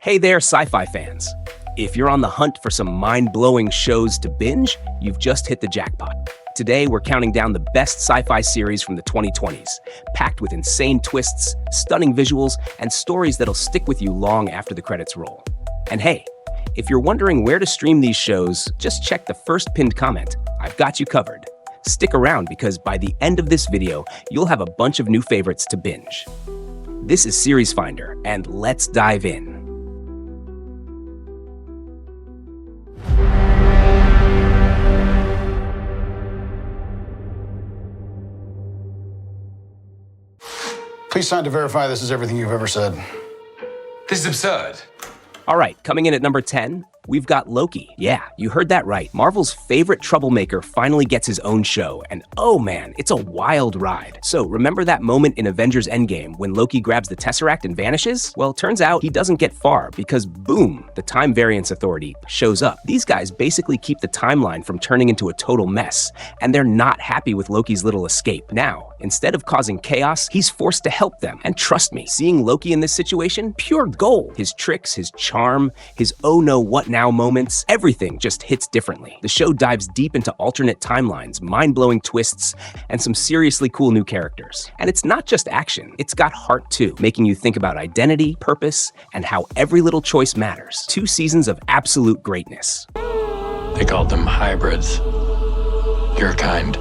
Hey there, sci-fi fans. If you're on the hunt for some mind-blowing shows to binge, you've just hit the jackpot. Today, we're counting down the best sci-fi series from the 2020s, packed with insane twists, stunning visuals, and stories that'll stick with you long after the credits roll. And hey, if you're wondering where to stream these shows, just check the first pinned comment. I've got you covered. Stick around because by the end of this video, you'll have a bunch of new favorites to binge. This is Series Finder, and let's dive in. Please sign to verify this is everything you've ever said. This is absurd. All right, coming in at number 10, we've got Loki. Yeah, you heard that right. Marvel's favorite troublemaker finally gets his own show, and oh man, it's a wild ride. So remember that moment in Avengers Endgame when Loki grabs the Tesseract and vanishes? Well, turns out he doesn't get far because boom, the Time Variance Authority shows up. These guys basically keep the timeline from turning into a total mess, and they're not happy with Loki's little escape. Now, instead of causing chaos, he's forced to help them. And trust me, seeing Loki in this situation, pure gold. His tricks, his charm, his oh no what now moments, everything just hits differently. The show dives deep into alternate timelines, mind-blowing twists, and some seriously cool new characters. And it's not just action, it's got heart too, making you think about identity, purpose, and how every little choice matters. 2 seasons of absolute greatness. They called them hybrids. Your kind.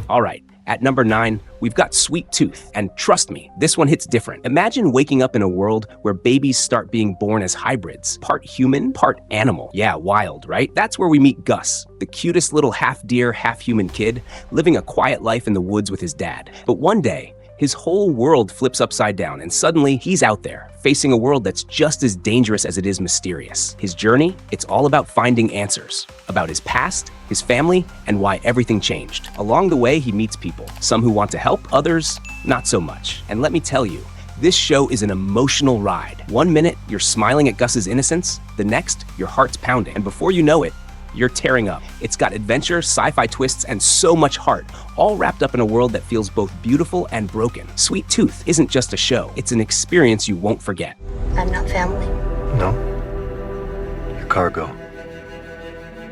All right. At number 9, we've got Sweet Tooth, and trust me, this one hits different. Imagine waking up in a world where babies start being born as hybrids, part human, part animal. Yeah, wild, right? That's where we meet Gus, the cutest little half-deer, half-human kid, living a quiet life in the woods with his dad. But one day, his whole world flips upside down, and suddenly he's out there, facing a world that's just as dangerous as it is mysterious. His journey, it's all about finding answers, about his past, his family, and why everything changed. Along the way, he meets people, some who want to help, others, not so much. And let me tell you, this show is an emotional ride. 1 minute, you're smiling at Gus's innocence, the next, your heart's pounding, and before you know it, you're tearing up. It's got adventure, sci-fi twists, and so much heart, all wrapped up in a world that feels both beautiful and broken. Sweet Tooth isn't just a show, it's an experience you won't forget. I'm not family. No. You're cargo.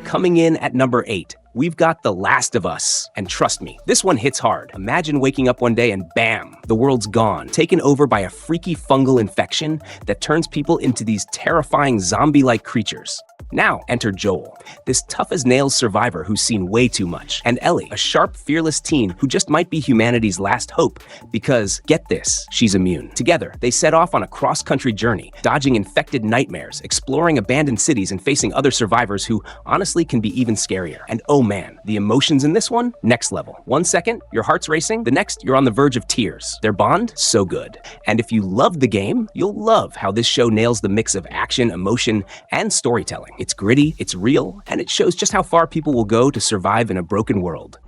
Coming in at number 8, we've got The Last of Us. And trust me, this one hits hard. Imagine waking up one day and bam, the world's gone, taken over by a freaky fungal infection that turns people into these terrifying zombie-like creatures. Now, enter Joel, this tough-as-nails survivor who's seen way too much, and Ellie, a sharp, fearless teen who just might be humanity's last hope because, get this, she's immune. Together, they set off on a cross-country journey, dodging infected nightmares, exploring abandoned cities, and facing other survivors who, honestly, can be even scarier. And oh man, the emotions in this one, next level. 1 second, your heart's racing, the next, you're on the verge of tears. Their bond, so good. And if you love the game, you'll love how this show nails the mix of action, emotion, and storytelling. It's gritty, it's real, and it shows just how far people will go to survive in a broken world.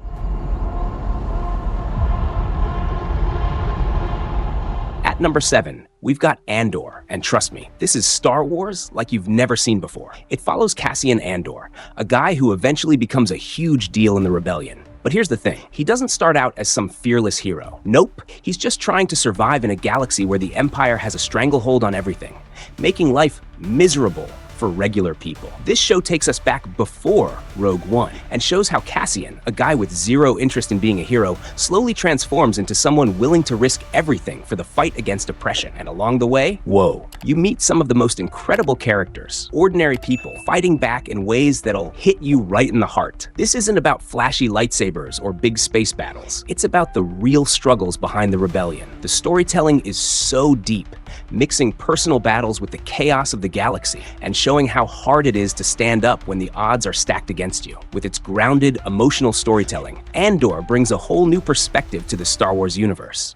At number 7, we've got Andor, and trust me, this is Star Wars like you've never seen before. It follows Cassian Andor, a guy who eventually becomes a huge deal in the rebellion. But here's the thing, he doesn't start out as some fearless hero. Nope, he's just trying to survive in a galaxy where the Empire has a stranglehold on everything, making life miserable for regular people. This show takes us back before Rogue One and shows how Cassian, a guy with zero interest in being a hero, slowly transforms into someone willing to risk everything for the fight against oppression. And along the way, whoa, you meet some of the most incredible characters, ordinary people fighting back in ways that'll hit you right in the heart. This isn't about flashy lightsabers or big space battles. It's about the real struggles behind the rebellion. The storytelling is so deep, mixing personal battles with the chaos of the galaxy and showing how hard it is to stand up when the odds are stacked against you. With its grounded, emotional storytelling, Andor brings a whole new perspective to the Star Wars universe.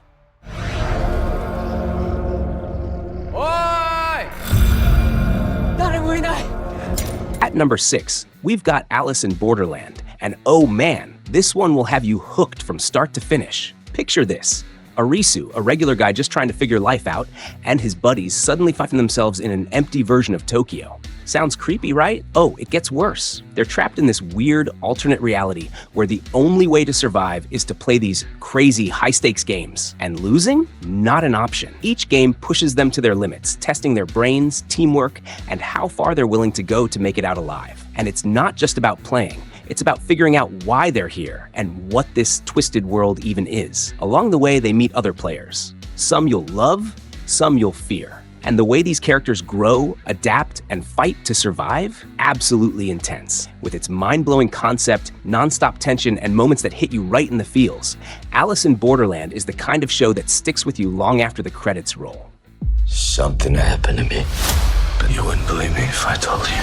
At number 6, we've got Alice in Borderland, and oh man, this one will have you hooked from start to finish. Picture this. Arisu, a regular guy just trying to figure life out, and his buddies suddenly find themselves in an empty version of Tokyo. Sounds creepy, right? Oh, it gets worse. They're trapped in this weird alternate reality where the only way to survive is to play these crazy high-stakes games. And losing? Not an option. Each game pushes them to their limits, testing their brains, teamwork, and how far they're willing to go to make it out alive. And it's not just about playing. It's about figuring out why they're here and what this twisted world even is. Along the way, they meet other players. Some you'll love, some you'll fear. And the way these characters grow, adapt, and fight to survive, absolutely intense. With its mind-blowing concept, non-stop tension, and moments that hit you right in the feels, Alice in Borderland is the kind of show that sticks with you long after the credits roll. Something happened to me, but you wouldn't believe me if I told you.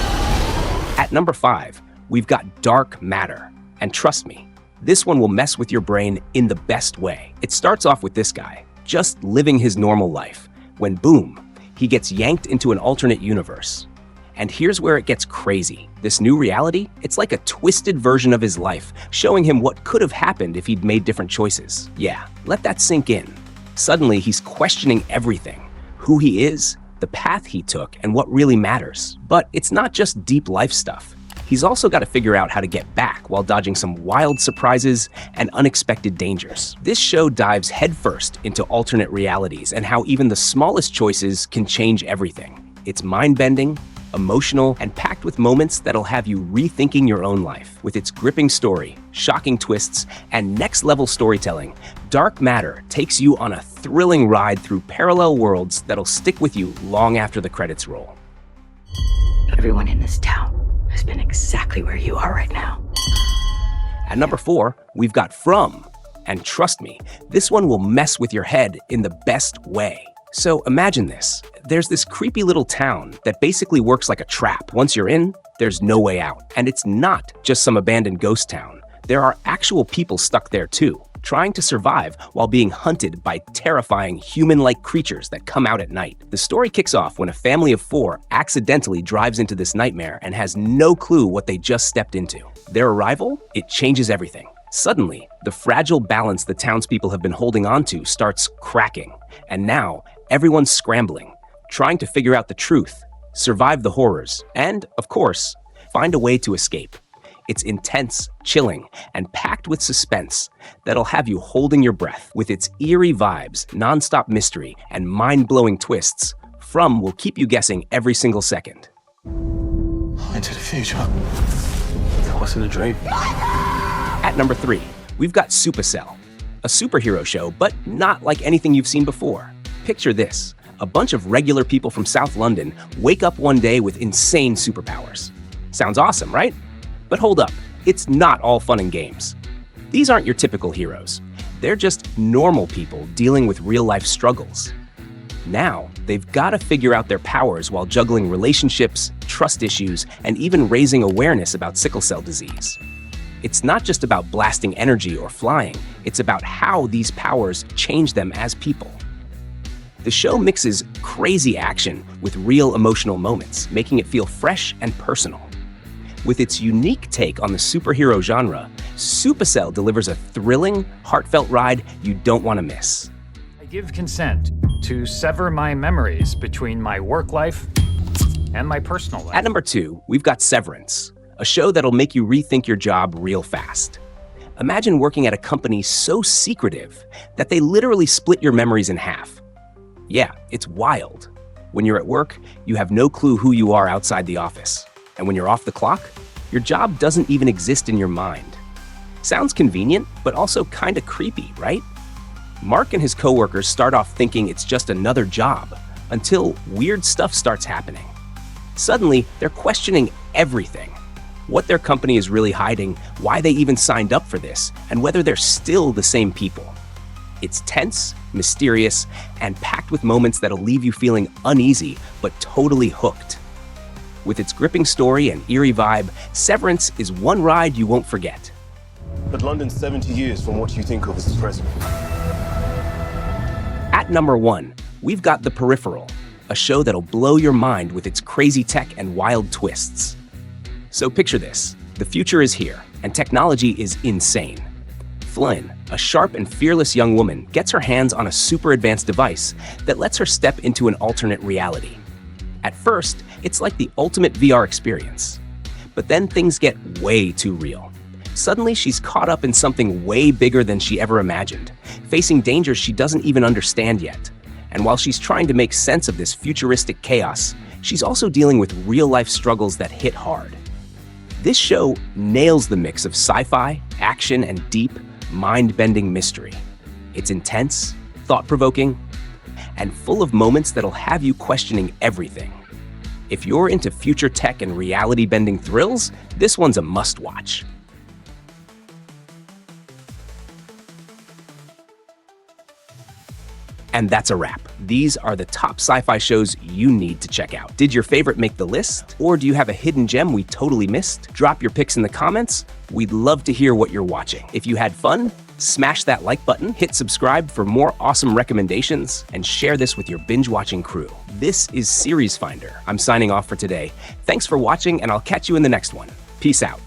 At number 5, we've got Dark Matter. And trust me, this one will mess with your brain in the best way. It starts off with this guy, just living his normal life, when boom, he gets yanked into an alternate universe. And here's where it gets crazy. This new reality, it's like a twisted version of his life, showing him what could have happened if he'd made different choices. Yeah, let that sink in. Suddenly, he's questioning everything. Who he is, the path he took, and what really matters. But it's not just deep life stuff. He's also got to figure out how to get back while dodging some wild surprises and unexpected dangers. This show dives headfirst into alternate realities and how even the smallest choices can change everything. It's mind-bending, emotional, and packed with moments that'll have you rethinking your own life. With its gripping story, shocking twists, and next-level storytelling, Dark Matter takes you on a thrilling ride through parallel worlds that'll stick with you long after the credits roll. Everyone in this town has been exactly where you are right now. At number 4, we've got From. And trust me, this one will mess with your head in the best way. So imagine this. There's this creepy little town that basically works like a trap. Once you're in, there's no way out. And it's not just some abandoned ghost town. There are actual people stuck there too, trying to survive while being hunted by terrifying human-like creatures that come out at night. The story kicks off when a family of 4 accidentally drives into this nightmare and has no clue what they just stepped into. Their arrival, it changes everything. Suddenly, the fragile balance the townspeople have been holding on to starts cracking. And now, everyone's scrambling, trying to figure out the truth, survive the horrors, and, of course, find a way to escape. It's intense, chilling, and packed with suspense that'll have you holding your breath. With its eerie vibes, nonstop mystery, and mind-blowing twists, From will keep you guessing every single second. Into the future. That wasn't a dream. At number 3, we've got Supacell, a superhero show, but not like anything you've seen before. Picture this. A bunch of regular people from South London wake up one day with insane superpowers. Sounds awesome, right? But hold up, it's not all fun and games. These aren't your typical heroes. They're just normal people dealing with real-life struggles. Now, they've got to figure out their powers while juggling relationships, trust issues, and even raising awareness about sickle cell disease. It's not just about blasting energy or flying, it's about how these powers change them as people. The show mixes crazy action with real emotional moments, making it feel fresh and personal. With its unique take on the superhero genre, Supacell delivers a thrilling, heartfelt ride you don't want to miss. I give consent to sever my memories between my work life and my personal life. At number 2, we've got Severance, a show that'll make you rethink your job real fast. Imagine working at a company so secretive that they literally split your memories in half. Yeah, it's wild. When you're at work, you have no clue who you are outside the office. And when you're off the clock, your job doesn't even exist in your mind. Sounds convenient, but also kinda creepy, right? Mark and his coworkers start off thinking it's just another job, until weird stuff starts happening. Suddenly, they're questioning everything. What their company is really hiding, why they even signed up for this, and whether they're still the same people. It's tense, mysterious, and packed with moments that'll leave you feeling uneasy, but totally hooked. With its gripping story and eerie vibe, Severance is one ride you won't forget. But London's 70 years from what you think of as the present. At number 1, we've got The Peripheral, a show that'll blow your mind with its crazy tech and wild twists. So picture this. The future is here, and technology is insane. Flynn, a sharp and fearless young woman, gets her hands on a super advanced device that lets her step into an alternate reality. At first, it's like the ultimate VR experience. But then things get way too real. Suddenly, she's caught up in something way bigger than she ever imagined, facing dangers she doesn't even understand yet. And while she's trying to make sense of this futuristic chaos, she's also dealing with real-life struggles that hit hard. This show nails the mix of sci-fi, action, and deep, mind-bending mystery. It's intense, thought-provoking, and full of moments that'll have you questioning everything. If you're into future tech and reality-bending thrills, this one's a must-watch. And that's a wrap. These are the top sci-fi shows you need to check out. Did your favorite make the list? Or do you have a hidden gem we totally missed? Drop your picks in the comments. We'd love to hear what you're watching. If you had fun, smash that like button, hit subscribe for more awesome recommendations, and share this with your binge-watching crew. This is Series Finder. I'm signing off for today. Thanks for watching, and I'll catch you in the next one. Peace out.